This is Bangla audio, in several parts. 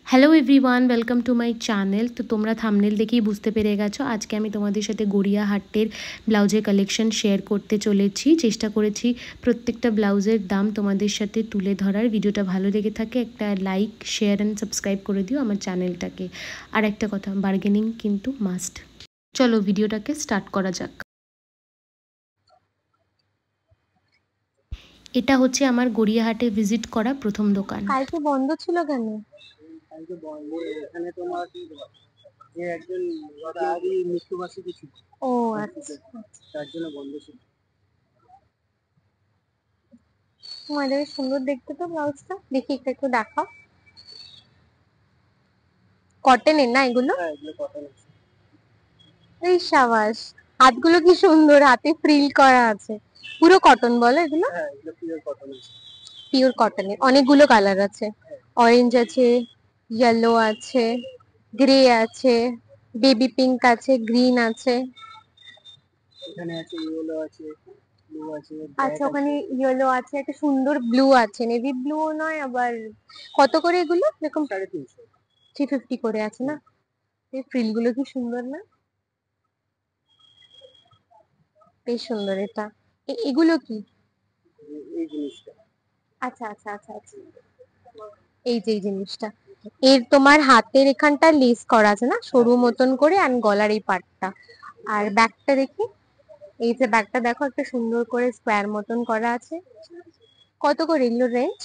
Hello everyone, welcome to my channel. তো তোমরা থাম্বনেল দেখেই বুঝতে পেরে গেছো আজকে আমি তোমাদের সাথে গড়িয়াহাটের ব্লাউজের কালেকশন শেয়ার করতে চলেছি। চেষ্টা করেছি প্রত্যেকটা ব্লাউজের দাম তোমাদের সাথে তুলে ধরার। ভিডিওটা ভালো লেগে থাকে একটা লাইক, শেয়ার অ্যান্ড সাবস্ক্রাইব করে দিও আমার চ্যানেলটাকে। আর একটা কথা, বার্গেনিং কিন্তু মাস্ট। চলো ভিডিওটাকে স্টার্ট করা যাক। এটা হচ্ছে আমার গড়িয়াহাটে ভিজিট করা প্রথম দোকান। কালকে বন্ধ ছিল কেন? কালকে বন্ধ, এখানে তোমার যে একজন দাদি মৃত্যুবার্ষিকী ছিল। ও আচ্ছা, তার জন্য বন্ধ ছিল। তোমার বেশ সুন্দর দেখতে তো ব্লাউজটা, দেখি একটু একটু দেখাও। কটনের না এগুলো? হ্যাঁ, এগুলো কটন আছে। এই সাবাস, হাতগুলো কি সুন্দর, হাতে ফ্রিল করা আছে। পুরো কটন বলো এগুলো? হ্যাঁ, এগুলো পিওর কটন আছে। পিওর কটনের অনেকগুলো কালার আছে। অরেঞ্জ আছে, ইয়েলো আছে, গ্রে আছে, বেবি পিঙ্ক আছে, গ্রিন আছে। এখানে আছে ইয়েলো আছে, ব্লু আছে, আচ্ছা, ব্ল্যাক ওখানে আছে। ইয়েলো আছে, একটা সুন্দর ব্লু আছে, নেভি ব্লু নয় আবার। কত করে এগুলো? এরকম 350। 350 করে আছে না? এই ফ্রিল গুলো কি সুন্দর না? বেশ সুন্দর এটা। এগুলো কি? এই জিনিসটা আচ্ছা আচ্ছা আচ্ছা আচ্ছা, এই যে এই জিনিসটা, এর তোমার হাতের এখানটা লেস করা আছে না, সরু মতন করে, আর গলার এই পার্টটা। আর ব্যাকটা দেখি, এই যে ব্যাকটা দেখো, একটা সুন্দর করে স্কোয়ার মতন করা আছে। কত করে এগুলো রেঞ্জ?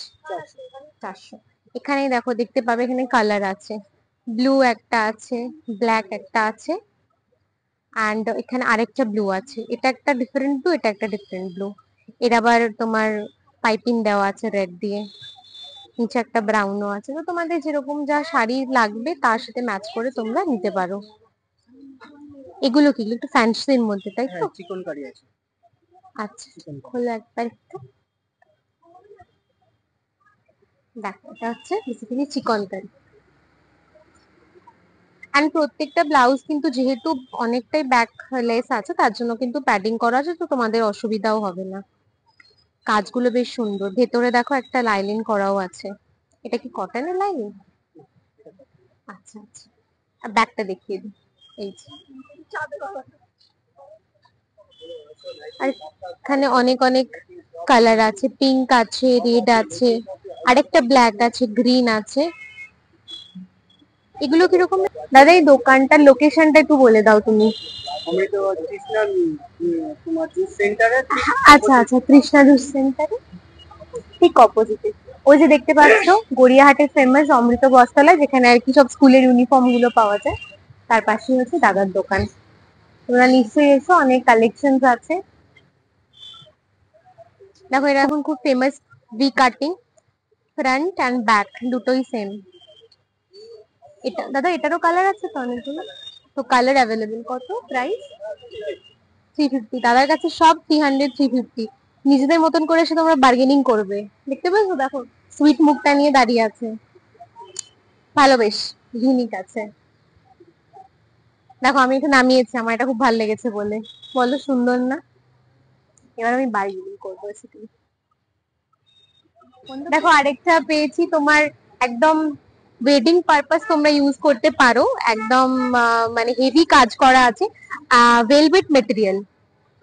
400। এখানে দেখো, দেখতে পাবে এখানে কালার আছে, ব্লু একটা আছে, ব্ল্যাক একটা আছে, অ্যান্ড এখানে আরেকটা ব্লু আছে। এটা একটা ডিফারেন্ট ব্লু, এটা একটা ডিফারেন্ট ব্লু। এর আবার তোমার পাইপিং দেওয়া আছে রেড দিয়ে। নিচে একটা ব্রাউনও আছে। তো তোমাদের যেরকম যা শাড়ি লাগবে তার সাথে ম্যাচ করে তোমরা নিতে পারো। এগুলো কি? এগুলো একটু ফ্যান্সির মধ্যে, তাই তো? হ্যাঁ, চিকন কারি আছে। আচ্ছা, চিকন কারি। খোলো একবার একটু। দেখো, এটা হচ্ছে বেসিক্যালি চিকন কারি। অ্যান্ড প্রত্যেকটা ব্লাউজ কিন্তু যেহেতু অনেকটাই ব্যাক লেস আছে, তার জন্য কিন্তু প্যাডিং করা আছে, তো তোমাদের অসুবিধাও হবে না। কাজগুলো বেশ সুন্দর। ভেতরে দেখো একটা লাইনিং করাও আছে। এটা কি কটনের লাইনিং? আচ্ছা আচ্ছা। আর ব্যাকটা দেখিয়ে দিই। এই যে, আর এখানে অনেক অনেক কালার আছে, পিঙ্ক আছে, রেড আছে, আরেকটা ব্ল্যাক আছে, গ্রিন আছে। এগুলো কিরকম? দাদা, এই দোকানটার লোকেশনটা একটু বলে দাও তুমি। আমি তো তৃষ্ণা, তোমার জুস সেন্টারে আচ্ছা আচ্ছা, তৃষ্ণা জুস সেন্টারে ঠিক অপোজিটে। ওই যে দেখতে পাচ্ছ, গড়িয়াহাটের ফেমাস অমৃত বস্ত্রালয়, যেখানে আর কি সব স্কুলের ইউনিফর্ম গুলো পাওয়া যায়, তার পাশেই হচ্ছে দাদার দোকান। তোমরা নিশ্চয়ই এসো, অনেক কালেকশনস আছে। দেখো, এটা এখন খুব famous, V cutting, front and back দুটোই সেম। এটা দাদা, এটারও কালার আছে তো অনেকগুলো। তো কালার অ্যাভেলেবেল। কত প্রাইস? 350। দাদার কাছে সব 300, 350। নিজেদের মতন করে সে তোমরা বার্গেনিং করবে। দেখতে পাচ্ছ, দেখো সুইট মুখটা নিয়ে দাঁড়িয়ে আছে। ভালো, বেশ ইউনিক আছে। দেখো, আমি এটা নামিয়েছি, আমার এটা খুব ভালো লেগেছে বলে। বলো, সুন্দর না? এবার আমি বার্গেনিং করবো সেটাই। দেখো, আরেকটা পেয়েছি তোমার, একদম ওয়েডিং পারপাস তোমরা ইউজ করতে পারো। একদম মানে হেভি কাজ করা আছে, ভেলভেট মেটেরিয়াল।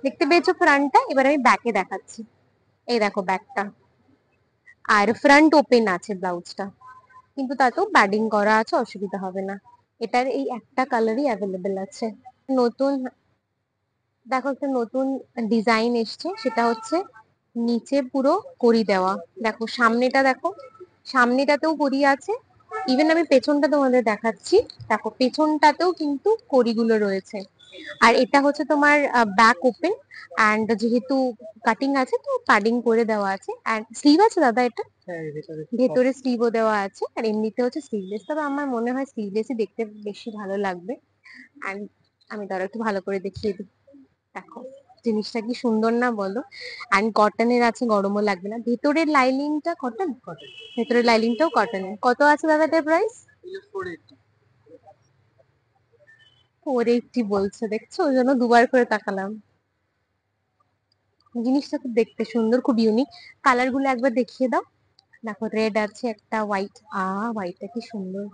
দেখতে পেয়েছো ফ্রন্টটা? এবার আমি ব্যাকে দেখাচ্ছি। এই দেখো ব্যাকটা, আর ফ্রন্ট ওপেন আছে ব্লাউজটা, কিন্তু তাতেও প্যাডিং করা আছে, অসুবিধা হবে না। এটার এই একটা কালারই অ্যাভেলেবেল আছে। নতুন, দেখো একটা নতুন ডিজাইন এসছে, সেটা হচ্ছে নিচে পুরো কড়ি দেওয়া। দেখো সামনেটা, দেখো সামনেটাতেও কড়ি আছে। ইভেন আমি পেছনটা তোমাদের দেখাচ্ছি। দেখো পেছনটাতেও কিন্তু কড়িগুলো রয়েছে। আর এটা হচ্ছে তোমার ব্যাক ওপেন, অ্যান্ড যেহেতু কাটিং আছে তো প্যাডিং করে দেওয়া আছে। অ্যান্ড স্লিভ আছে দাদা এটা? হ্যাঁ, ভেতরে ভেতরে স্লিভও দেওয়া আছে। আর এমনিতে হচ্ছে স্লিভলেস, তবে আমার মনে হয় স্লিভলেসই দেখতে বেশি ভালো লাগবে। অ্যান্ড আমি ধরো একটু ভালো করে দেখিয়ে দিই। দেখো জিনিসটা কি সুন্দর না বলো? অ্যান্ড কটনের আছে, গরমও লাগবে না। ভেতরের লাইনিংটা কটন, কটন। ভেতরের লাইনিংটাও কটনের। কত আছে দাদা এটার প্রাইস? 480 বলছে, দেখছো? ওই জন্য দুবার করে তাকালাম। জিনিসটা খুব দেখতে সুন্দর, খুব ইউনিক। কালার গুলো একবার দেখিয়ে দাও। দেখো রেড আছে একটা, হোয়াইট। হোয়াইটটা কি সুন্দর।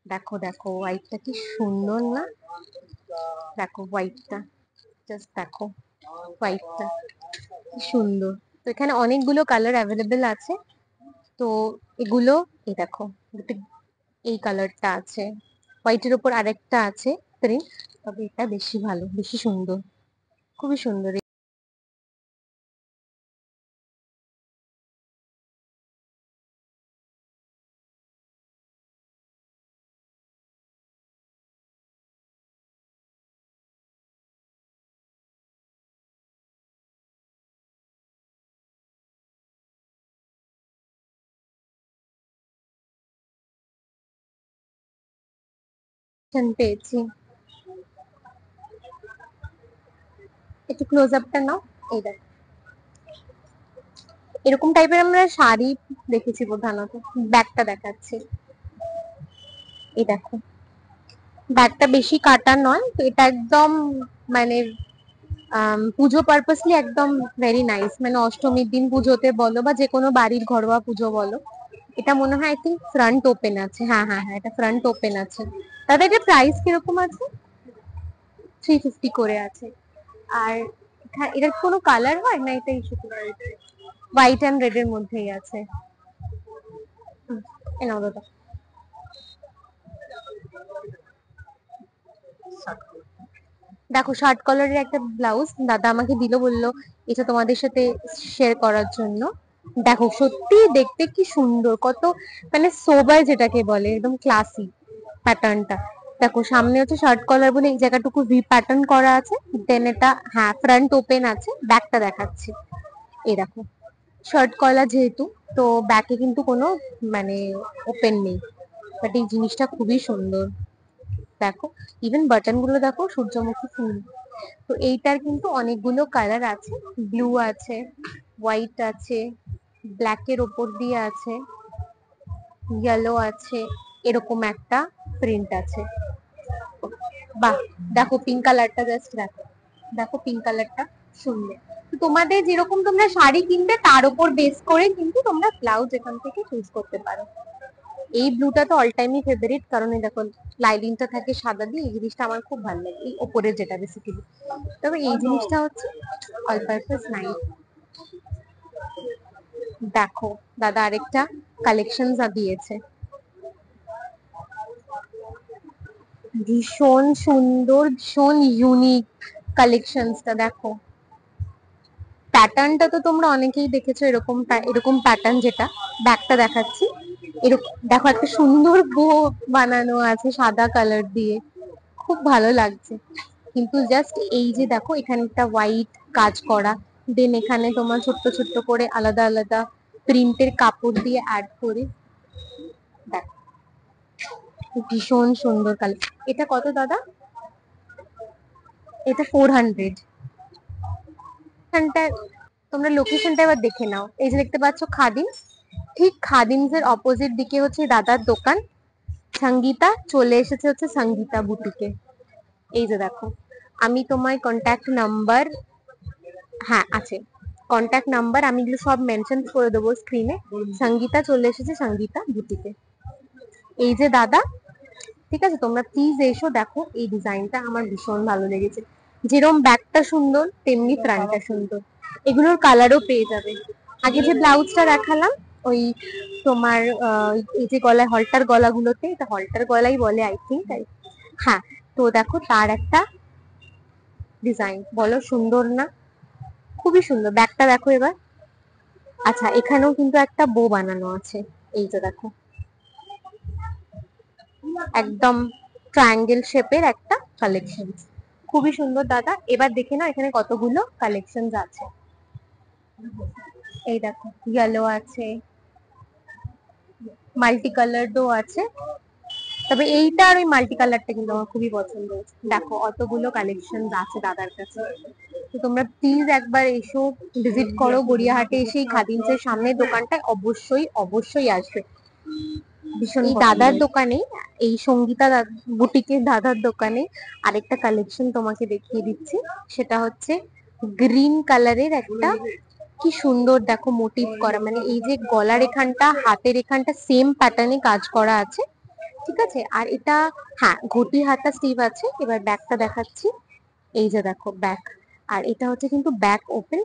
দেখো দেখো হোয়াইটটা কি সুন্দর না? দেখো হোয়াইটটা, জাস্ট দেখো হোয়াইটটা কি সুন্দর। তো এখানে অনেকগুলো কালার অ্যাভেলেবেল আছে। তো এগুলো, এই দেখো এই কালারটা আছে, হোয়াইটের উপর আরেকটা আছে প্রিন্ট, তবে এটা বেশি ভালো, বেশি সুন্দর, খুবই সুন্দর। পেয়েছি, একটু ক্লোজ আপটা নাও। এই দেখো এরকম টাইপের আমরা শাড়ি দেখেছি প্রধানত। ব্যাগটা দেখাচ্ছি, এই দেখো ব্যাগটা বেশি কাটা নয়, তো এটা একদম মানে পুজো পারপাসলি একদম ভেরি নাইস, মানে অষ্টমীর দিন পুজোতে বলো বা যে কোনো বাড়ির ঘরোয়া পুজো বলো। এটা মনে হয় আই থিঙ্ক ফ্রন্ট ওপেন আছে, হ্যাঁ হ্যাঁ হ্যাঁ এটা ফ্রন্ট ওপেন আছে। দাদা এটা প্রাইস কিরকম আছে? 350 করে আছে। আর এটার কোনো কালার হয় না? এটাই শুধু হোয়াইট অ্যান্ড রেড এর মধ্যেই আছে। এনাও দাদা, দেখো শার্ট কলারের একটা ব্লাউজ দাদা আমাকে দিল, বললো এটা তোমাদের সাথে শেয়ার করার জন্য। দেখো সত্যি দেখতে কি সুন্দর, কত মানে সোবার যেটাকে বলে, একদম ক্লাসি প্যাটার্নটা। দেখো সামনে হচ্ছে শার্ট কলার বলে এই জায়গাটুকু ভি প্যাটার্ন করা আছে, দেন এটা হ্যাঁ ফ্রন্ট ওপেন আছে। ব্যাকটা দেখাচ্ছি, এই দেখো শার্ট কলার যেহেতু, তো ব্যাকে কিন্তু কোনো মানে ওপেন নেই, বাট এই জিনিসটা খুবই সুন্দর। দেখো ইভেন বাটন গুলো দেখো সূর্যমুখী ফুল। তো এইটার কিন্তু অনেকগুলো কালার আছে, ব্লু আছে, হোয়াইট আছে, ব্ল্যাক এর ওপর দিয়ে আছে, ইয়েলো আছে, এরকম একটা প্রিন্ট আছে। বাহ, দেখো পিঙ্ক কালারটা জাস্ট দেখো, দেখো পিঙ্ক কালারটা সুন্দর। তো তোমাদের যেরকম তোমরা শাড়ি কিনবে তার উপর বেস করে কিন্তু তোমরা ব্লাউজ এখান থেকে চুজ করতে পারো। এই ব্লুটা তো অল টাইমই ফেভারিট, কারণ এই দেখো লাইনিংটা থাকে সাদা দিয়ে, এই জিনিসটা আমার খুব ভালো লাগে, এই ওপরের যেটা বেসিক্যালি। তবে এই জিনিসটা হচ্ছে অল পারপাস নাইস। দেখো দাদা আরেকটা কালেকশন দিয়েছে, ভীষণ সুন্দর, ভীষণ ইউনিক কালেকশনসটা। দেখো প্যাটার্নটা তো তোমরা অনেকেই দেখেছো, এরকম এরকম প্যাটার্ন, যেটা ব্যাকটা দেখাচ্ছি। এরকম দেখো একটা সুন্দর বো বানানো আছে সাদা কালার দিয়ে, খুব ভালো লাগছে। কিন্তু জাস্ট এই যে দেখো এখানে একটা হোয়াইট কাজ করা, দেন এখানে তোমার ছোট্ট ছোট্ট করে আলাদা আলাদা প্রিন্টের কাপড় দিয়ে অ্যাড করে, দেখো ভীষণ সুন্দর কালার। এটা কত দাদা? এটা 400। তোমরা লোকেশনটা এবার দেখে নাও, এই যে দেখতে পাচ্ছ খাদিমস, ঠিক খাদিমস এর অপোজিট দিকে হচ্ছে দাদার দোকান সঙ্গীতা, চলে এসেছে হচ্ছে সঙ্গীতা বুটিকে। এই যে দেখো আমি তোমায় কন্ট্যাক্ট নাম্বার, হ্যাঁ আছে কন্ট্যাক্ট নাম্বার, আমি এগুলো সব মেনশন করে দেবো স্ক্রিনে। সঙ্গীতা চলে এসেছে সঙ্গীতা বুটিকে, এই যে দাদা। ঠিক আছে, তোমরা প্লিজ এসো, দেখো এই ডিজাইনটা আমার ভীষণ ভালো লেগেছে। যেরকম ব্যাকটা সুন্দর তেমনি ফ্রন্টটা সুন্দর, এগুলোর কালারও পেয়ে যাবে। আগে যে ব্লাউজটা দেখালাম ওই তোমার এই যে গলায় হলটার গলাগুলোতে, এটা হলটার গলাই বলে আই থিঙ্ক, হ্যাঁ। তো দেখো তার একটা ডিজাইন, বলো সুন্দর না? খুবই সুন্দর। ব্যাকটা দেখো এবার। আচ্ছা এখানেও কিন্তু একটা বো বানানো আছে, এই যে দেখো একদম ট্রায়াঙ্গেল শেপের একটা কালেকশন, খুবই সুন্দর দাদা। এবার দেখে নাও এখানে কতগুলো কালেকশন আছে। এই দেখো ইয়েলো আছে, মাল্টি কালারও আছে, তবে এইটা আর ওই মাল্টি কালারটা কিন্তু আমার খুবই পছন্দ হয়েছে। দেখো অতগুলো কালেকশন আছে দাদার কাছে। তো তোমরা প্লিজ একবার এসো, ভিজিট করো গড়িয়াহাটে এসে এই খাদিমসের সামনে দোকানটায় অবশ্যই অবশ্যই আসবে। ভীষণ এই দাদার দোকানে, এই সঙ্গীতা বুটিকের দাদার দোকানে আরেকটা কালেকশন তোমাকে দেখিয়ে দিচ্ছি, সেটা হচ্ছে গ্রিন কালারের একটা, কি সুন্দর দেখো মোটিভ করা, মানে এই যে গলার এখানটা হাতের এখানটা সেম প্যাটার্নে কাজ করা আছে, ঠিক আছে। আর এটা হ্যাঁ ঘটি হাতা স্লিভ আছে। এবার ব্যাকটা দেখাচ্ছি, এই যে দেখো ব্যাক। আর এটা হচ্ছে কিন্তু ব্যাক ওপেন,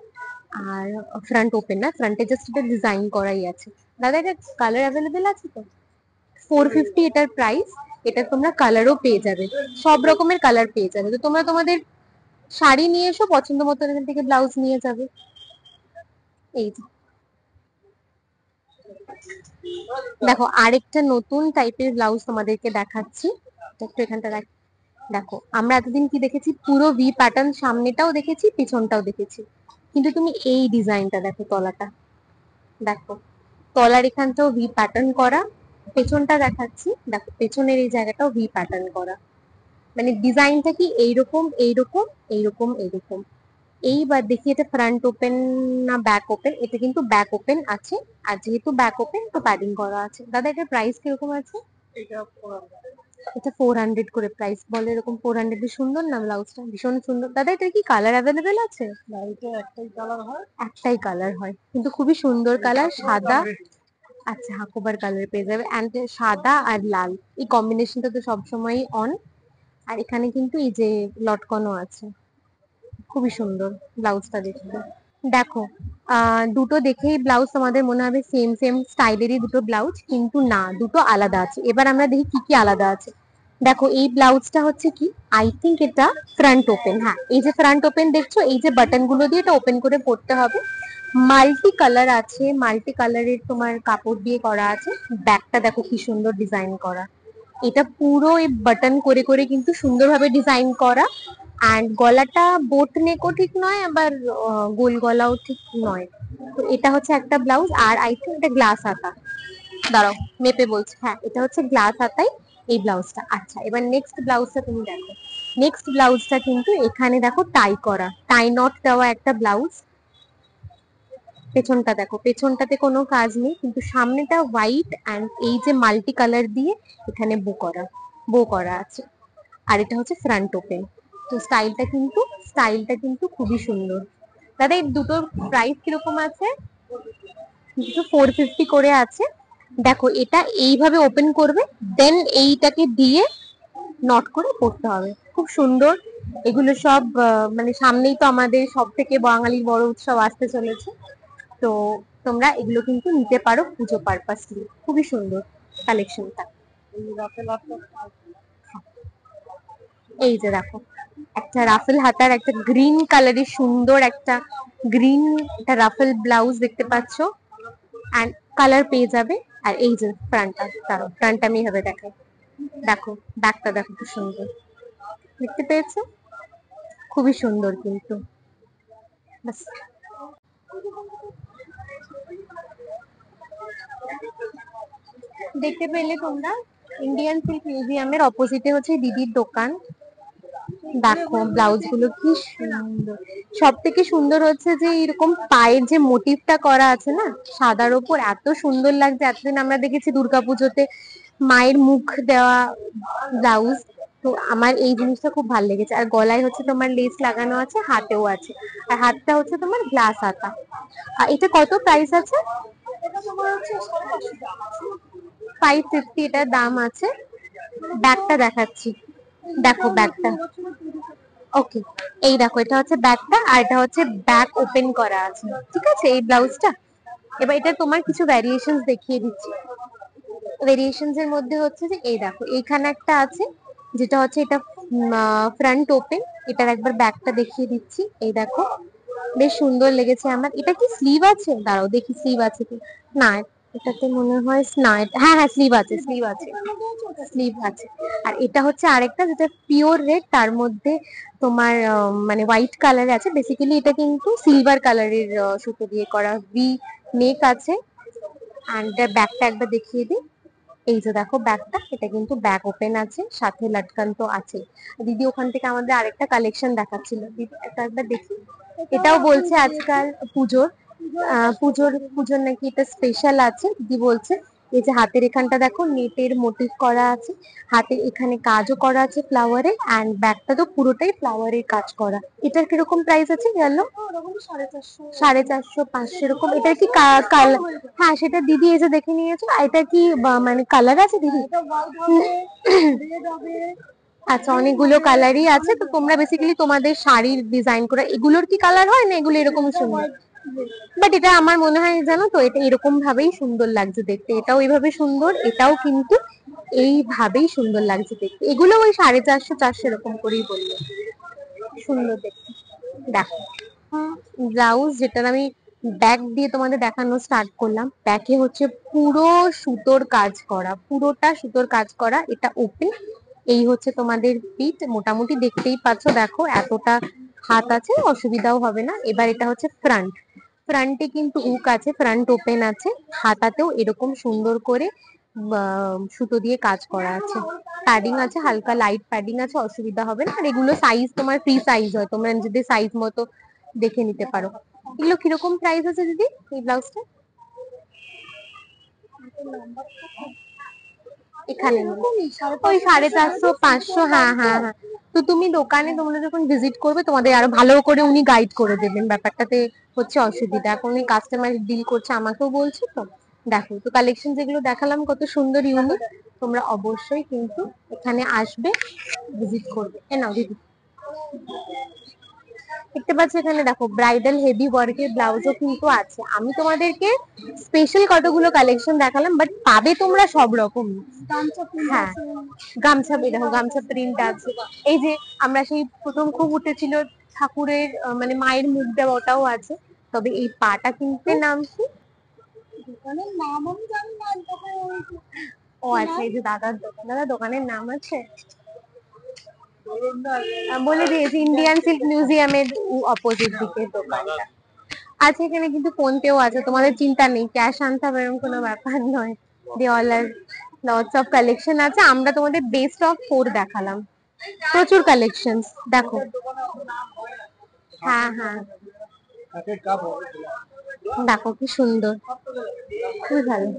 আর ফ্রন্ট ওপেন না, ফ্রন্টে জাস্ট এটা ডিজাইন করাই আছে। দাদা এটা কালার অ্যাভেলেবেল আছে তো? 450 এটার প্রাইস। এটা তোমরা কালারও পেয়ে যাবে, সব রকমের কালার পেয়ে যাবে। তো তোমরা তোমাদের শাড়ি নিয়ে এসো, পছন্দ মতো এখান থেকে ব্লাউজ নিয়ে যাবে। এই যে দেখো আরেকটা নতুন টাইপের ব্লাউজ তোমাদেরকে দেখাচ্ছি। একটু এখানটা দেখো, আমরা এতদিন কি দেখেছি, পুরো ভি প্যাটার্ন, সামনেটাও দেখেছি পিছনটাও দেখেছি, কিন্তু তুমি এই ডিজাইনটা দেখো, তলাটা দেখো, তলার এখানটাও ভি প্যাটার্ন করা, পেছনটা দেখাচ্ছি দেখো, পেছনের এই জায়গাটাও ভি প্যাটার্ন করা, মানে ডিজাইনটা কি এইরকম এইরকম এইরকম এইরকম। এইবার দেখি এটা ফ্রন্ট ওপেন না ব্যাক ওপেন, এটা কিন্তু ব্যাক ওপেন আছে। আর যেহেতু ব্যাক ওপেন তো প্যাডিং করা আছে। দাদা এটার প্রাইস কিরকম আছে? এটা 400 করে প্রাইস বলে, এরকম 400 এর সুন্দর না ব্লাউজটা, ভীষণ সুন্দর। দাদা এটা কি কালার অ্যাভেলেবেল আছে? একটাই কালার হয় কিন্তু খুবই সুন্দর কালার, সাদা। আচ্ছা হাকোবার কালার পেয়ে যাবে, এন্ড সাদা আর লাল এই কম্বিনেশনটা তো সবসময়ই অন। আর এখানে কিন্তু এই যে লটকনও আছে, খুবই সুন্দর ব্লাউজটা দেখতে। দেখো দুটো দেখেই ব্লাউজ তোমাদের মনে হবে সেম সেম স্টাইলেরই দুটো ব্লাউজ, কিন্তু না, দুটো আলাদা আছে। এবার আমরা দেখি কি কি আলাদা আছে। দেখো এই ব্লাউজটা হচ্ছে কি, আই থিঙ্ক এটা ফ্রন্ট ওপেন। হ্যাঁ এই যে ফ্রন্ট ওপেন দেখছো, এই যে বাটন গুলো দিয়ে এটা ওপেন করে পড়তে হবে। মাল্টি কালার আছে, মাল্টি কালারের তোমার কাপড় দিয়ে করা আছে। ব্যাকটা দেখো কি সুন্দর ডিজাইন করা, এটা পুরো এই বাটন করে করে কিন্তু সুন্দরভাবে ডিজাইন করা। অ্যান্ড গলাটা বোট নেকও ঠিক নয়, আবার গোল গলাও ঠিক নয়। তো এটা হচ্ছে একটা ব্লাউজ। আর আই থিঙ্ক এটা গ্লাস হাতা, দাঁড়াও মেপে বলছি, হ্যাঁ এটা হচ্ছে গ্লাস হাতাই এই ব্লাউজটা। আচ্ছা এবার নেক্সট ব্লাউজটা তুমি দেখো, নেক্সট ব্লাউজটা কিন্তু এখানে দেখো টাই করা, টাই নট দেওয়া একটা ব্লাউজ। পেছনটা দেখো, পেছনটাতে কোনো কাজ নেই, কিন্তু সামনেটা হোয়াইট অ্যান্ড এই যে মাল্টি কালার দিয়ে এখানে বো করা আছে। আর এটা হচ্ছে ফ্রন্ট ওপেন। তো স্টাইলটা কিন্তু খুবই সুন্দর। দাদা এই দুটোর প্রাইস কিরকম আছে? দুটো 450 করে আছে। দেখো এটা এইভাবে ওপেন করবে, দেন এইটাকে দিয়ে নট করে পড়তে হবে, খুব সুন্দর। এগুলো সব মানে সামনেই তো আমাদের সব থেকে বাঙালির বড় উৎসব আসতে চলেছে, তো তোমরা এগুলো কিন্তু নিতে পারো পুজো পারপাসলি, খুবই সুন্দর কালেকশনটা। এই যে দেখো একটা রাফেল হাতার, একটা গ্রিন কালারের সুন্দর একটা গ্রিন একটা রাফেল ব্লাউজ দেখতে পাচ্ছ, এন্ড কালার পেয়ে যাবে। আর এই যে ফ্রন্টটা আমি এভাবে দেখাই, দেখো ব্যাকটা দেখো কি সুন্দর দেখতে পেয়েছো, খুবই সুন্দর কিন্তু। বাস দেখতে পেলে তোমরা, ইন্ডিয়ান সিল্ক মিউজিয়ামের অপোজিটে হচ্ছে দিদির দোকান। দেখো ব্লাউজ গুলো কি সুন্দর, সব থেকে সুন্দর হচ্ছে যে এরকম পায়ের যে মোটিভটা করা আছে না সাদার ওপর, এত সুন্দর লাগছে। এতদিন আমরা দেখেছি দুর্গাপুজোতে মায়ের মুখ দেওয়া ব্লাউজ, তো আমার এই জিনিসটা খুব ভালো লেগেছে। আর গলায় হচ্ছে তোমার লেস লাগানো আছে, হাতেও আছে, আর হাতটা হচ্ছে তোমার গ্লাস হাতা। আর এটা কত প্রাইস আছে? 550 এটার দাম আছে। ব্যাগটা দেখাচ্ছি, দেখো ব্যাগটা, ওকে এই দেখো এটা হচ্ছে ব্যাগটা, আর এটা হচ্ছে ব্যাক ওপেন করা আছে, ঠিক আছে এই ব্লাউজটা। এবার এটা তোমার কিছু ভ্যারিয়েশনস দেখিয়ে দিচ্ছি। ভেরিয়েশনস এর মধ্যে হচ্ছে যে এই দেখো এইখানে একটা আছে, যেটা হচ্ছে এটা ফ্রন্ট ওপেন। এটার একবার ব্যাকটা দেখিয়ে দিচ্ছি, এই দেখো বেশ সুন্দর লেগেছে আমার। এটা কি স্লিভ আছে? দাঁড়াও দেখি স্লিভ আছে কি না, এটাতে মনে হয় না, হ্যাঁ হ্যাঁ স্লিভ আছে, স্লিভ আছে। আর এটা হচ্ছে আরেকটা যেটা পিওর রেড, তার মধ্যে তোমার মানে হোয়াইট কালার আছে। বেসিক্যালি এটা কিন্তু সিলভার কালারের সুতো দিয়ে করা, ভি নেক আছে। অ্যান্ড ব্যাকটা একবার দেখিয়ে দিই, এই যে দেখো ব্যাগটা, এটা কিন্তু ব্যাগ ওপেন আছে, সাথে লটকান তো আছে। দিদি ওখান থেকে আমাদের আরেকটা কালেকশন দেখাচ্ছিল, দিদি এটা একবার দেখি। এটাও বলছে আজকাল পুজোর পুজোর নাকি এটা স্পেশাল আছে, দিদি বলছে এই যে হাতের এখানটা দেখো নেটের মোটিভ করা আছে, হাতে এখানে কাজও করা আছে ফ্লাওয়ারে, এন্ড ব্যাকটা তো পুরোটাই ফ্লাওয়ারের কাজ করা। এটার কিরকম প্রাইস আছে গেল? 450, 500 এরকম। এটার কি কালার? হ্যাঁ সেটা দিদি এসে দেখে নিয়েছো। এটা কি মানে কালার আছে দিদি? আচ্ছা, অনেকগুলো কালারই আছে। তো তোমরা বেসিক্যালি তোমাদের শাড়ির ডিজাইন করা, এগুলোর কি কালার হয় না এগুলো এরকম সুন্দর? বাট এটা আমার মনে হয় জানো তো, এটা এরকম ভাবেই সুন্দর লাগছে দেখতে, এটাও এইভাবে সুন্দর, এটাও কিন্তু এইভাবেই সুন্দর লাগছে দেখতে। এগুলো ওই 450, 400 এরকম করেই বললো, সুন্দর দেখতে। দেখো ব্লাউজ, যেটার আমি ব্যাক দিয়ে তোমাদের দেখানো স্টার্ট করলাম, ব্যাকে হচ্ছে পুরো সুতোর কাজ করা, পুরোটা সুতোর কাজ করা। এটা ওপেন, এই হচ্ছে তোমাদের পিঠ, মোটামুটি দেখতেই পাচ্ছ, দেখো এতটা হাত আছে, অসুবিধাও হবে না। এবার এটা হচ্ছে ফ্রন্ট, ফ্রন্টে কিন্তু হুক আছে, ফ্রন্ট ওপেন আছে, হাতাতেও এরকম সুন্দর করে সুতো দিয়ে কাজ করা আছে, প্যাডিং আছে, হালকা লাইট প্যাডিং আছে, অসুবিধা হবে না। আর এগুলো সাইজ তোমার ফ্রি সাইজ হয়, তোমরা নিজেদের সাইজ মতো দেখে নিতে পারো। এগুলো কিরকম প্রাইস আছে দিদি এই ব্লাউজটা? এখানে ওই 450, 500। হ্যাঁ হ্যাঁ হ্যাঁ। তো তুমি দোকানে তোমরা যখন ভিজিট করবে, তোমাদের আরো ভালো করে উনি গাইড করে দেবেন, ব্যাপারটাতে হচ্ছে অসুবিধা। এখন উনি কাস্টমার ডিল করছে, আমাকেও বলছে তো। দেখো তো কালেকশন যেগুলো দেখালাম কত সুন্দর ইউনিক, তোমরা অবশ্যই কিন্তু এখানে আসবে, ভিজিট করবে। এ নাও দিদি, দেখতে পাচ্ছ এখানে দেখো ব্রাইডাল হেভি ওয়ার্কের ব্লাউজও কিন্তু আছে। আমি তোমাদেরকে স্পেশাল কতগুলো কালেকশন দেখালাম, বাট পাবে তোমরা সব রকম। হ্যাঁ, গামছা, দেখো গামছা প্রিন্ট আছে। এই যে আমরা সেই প্রথম খুব উঠেছিল ঠাকুরের মানে মায়ের মুখ দেওয়া, ওটাও আছে। তবে এই পাটা কিনতে নাম কি? দোকানের নাম আমি জানি না। ও আচ্ছা, এই যে দাদার দোকান, দাদা দোকানের নাম আছে বলে দিয়েছি, ইন্ডিয়ান সিল্ক মিউজিয়ামের অপোজিট দিকে দোকানটা আছে। এখানে কিন্তু ফোন পেও আছে, তোমাদের চিন্তা নেই, ক্যাশ আনতে হবে এরকম কোনো ব্যাপার নয়। They all are lots of collection আছে। আমরা তোমাদের বেস্ট অফ 4 দেখালাম, প্রচুর কালেকশন দেখো। হ্যাঁ হ্যাঁ, দেখো কি সুন্দর, খুবই ভালো।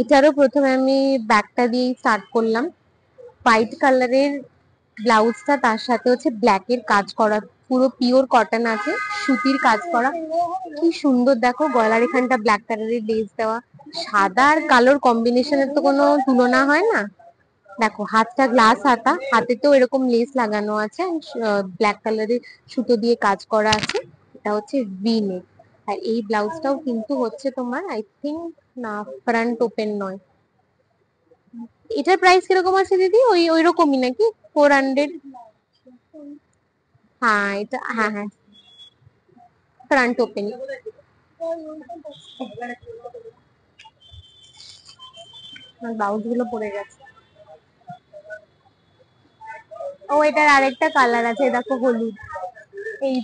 এটারও প্রথমে আমি ব্যাকটা দিয়ে স্টার্ট করলাম, হোয়াইট কালারের ব্লাউজটা, তার সাথে হচ্ছে ব্ল্যাক এর কাজ করা, পুরো পিওর কটন আছে, সুতির কাজ করা, কি সুন্দর দেখো। গলার এখানটা ব্ল্যাক কালারের লেস দেওয়া, সাদা আর কালোর কম্বিনেশনের তো কোনো তুলনা হয় না। দেখো হাতটা গ্লাস হাতা, হাতেতেও এরকম লেস লাগানো আছে, ব্ল্যাক কালারের সুতো দিয়ে কাজ করা আছে। এটা হচ্ছে ভি নেক। আর এই ব্লাউজটাও কিন্তু হচ্ছে তোমার আই থিঙ্ক না, ফ্রন্ট ওপেন নয়। এটার প্রাইস কিরকম আছে দিদি? ওই ওই রকমই নাকি? 400? হ্যাঁ এটা, হ্যাঁ হ্যাঁ, ফ্রন্ট ওপেন। ব্লাউজ গুলো পড়ে গেছে। ও এটার আরেকটা কালার আছে, দেখো হলুদ। এই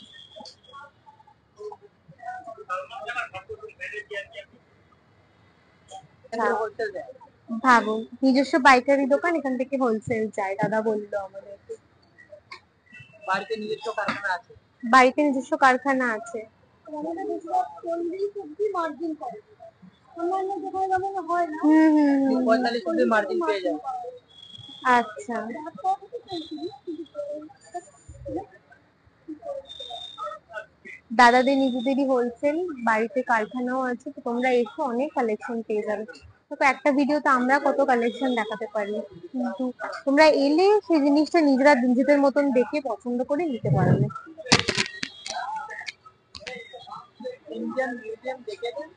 ভাবো, নিজস্ব পাইকারি দোকান, এখান থেকে হোলসেল চাই, দাদা বললো আমাদের। বাড়িতে নিজস্ব কারখানা আছে? বাড়িতে নিজস্ব কারখানা আছে। হুম হুম, 45 মার্জিন পেয়ে যাবে। আচ্ছা, দাদাদের নিজেদেরই হোলসেল, বাড়িতে কারখানাও আছে। তো তোমরা এসো, অনেক কালেকশন পেয়ে যাবে। তো একটা ভিডিওতে আমরা কত কালেকশন দেখাতে পারি, কিন্তু তোমরা এলে সেই জিনিসটা নিজেরা নিজেদের মতন দেখে পছন্দ করে নিতে পারবে।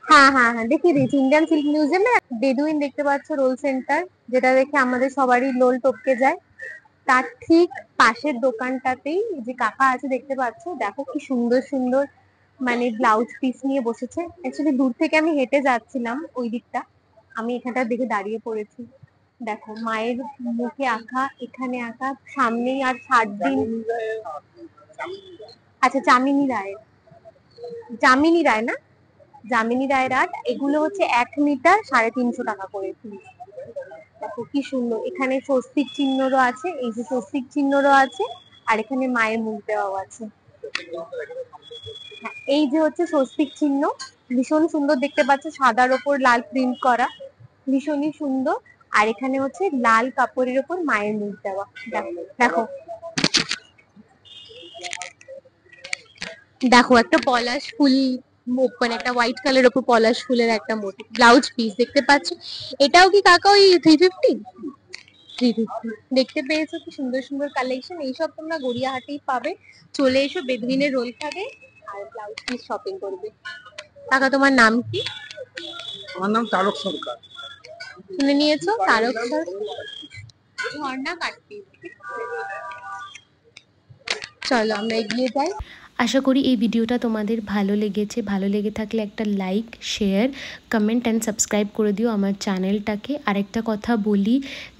হ্যাঁ হ্যাঁ হ্যাঁ, দেখিয়ে দিয়েছি। ইন্ডিয়ান সিল্ক মিউজিয়ামে বেদুইন দেখতে পাচ্ছ, রোল সেন্টার, যেটা দেখে আমাদের সবারই লোল টপকে যায়। তার ঠিক পাশের দোকানটাতেই যে কাকা আছে দেখতে পাচ্ছ, দেখো কি সুন্দর সুন্দর মানে ব্লাউজ পিস নিয়ে বসেছে। অ্যাকচুয়ালি দূর থেকে আমি হেঁটে যাচ্ছিলাম ওই দিকটা, আমি এখানটা দেখে দাঁড়িয়ে পড়েছি। দেখো মায়ের মুখে আঁকা, এখানে আঁকা, সামনেই আর 60 দিন। আচ্ছা, চামিনী রায়, যামিনী রায় না, যামিনী রায়ের আর্ট। এগুলো হচ্ছে 1 মিটার 350 টাকা করে। দেখো কি সুন্দর, এখানে স্বস্তিক চিহ্নরও আছে, এই যে স্বস্তিক চিহ্নরও আছে, আর এখানে মায়ের মুখ দেওয়াও আছে। হ্যাঁ, এই যে হচ্ছে স্বস্তিক চিহ্ন, ভীষণ সুন্দর দেখতে পাচ্ছ, সাদার ওপর লাল প্রিন্ট করা, ভীষণই সুন্দর। আর এখানে হচ্ছে লাল কাপড়ের ওপর মায়ের মুখ দেওয়া। দেখো দেখো একটা পলাশ ফুল, মানে একটা হোয়াইট কালার ওপর পলাশ ফুলের একটা মোটিভ ব্লাউজ পিস দেখতে পাচ্ছ। এটাও কি কাকা ওই 350? 350 দেখতে পেয়েছো, কি সুন্দর সুন্দর কালেকশন। এইসব তোমরা গড়িয়াহাটেই পাবে। চলে এসো, বেদবিনের রোল খাবে আর ব্লাউজ পিস শপিং করবে। কাকা তোমার নাম কি? আমার নাম তারক সরকার। শুনে নিয়েছো, তারক সরকার, ঝর্ণা কাটতি। চলো আমরা এগিয়ে যাই। আশা করি এই ভিডিওটা তোমাদের ভালো লেগেছে। ভালো লেগে থাকলে একটা like, share, comment and subscribe করে দিও আমার চ্যানেলটাকে। আরেকটা কথা বলি,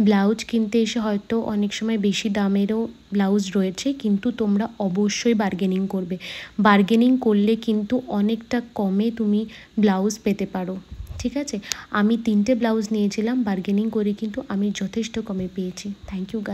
ব্লাউজ কিনতে এসে হয়তো অনেক সময় বেশি দামেরও ব্লাউজ রয়েছে, কিন্তু তোমরা অবশ্যই বার্গেনিং করবে। বার্গেনিং করলে কিন্তু অনেকটা কমে তুমি ব্লাউজ পেতে পারো, ঠিক আছে? আমি 3টে ব্লাউজ নিয়েছিলাম, বার্গেনিং করে কিন্তু আমি যথেষ্ট কমে পেয়েছি। Thank you.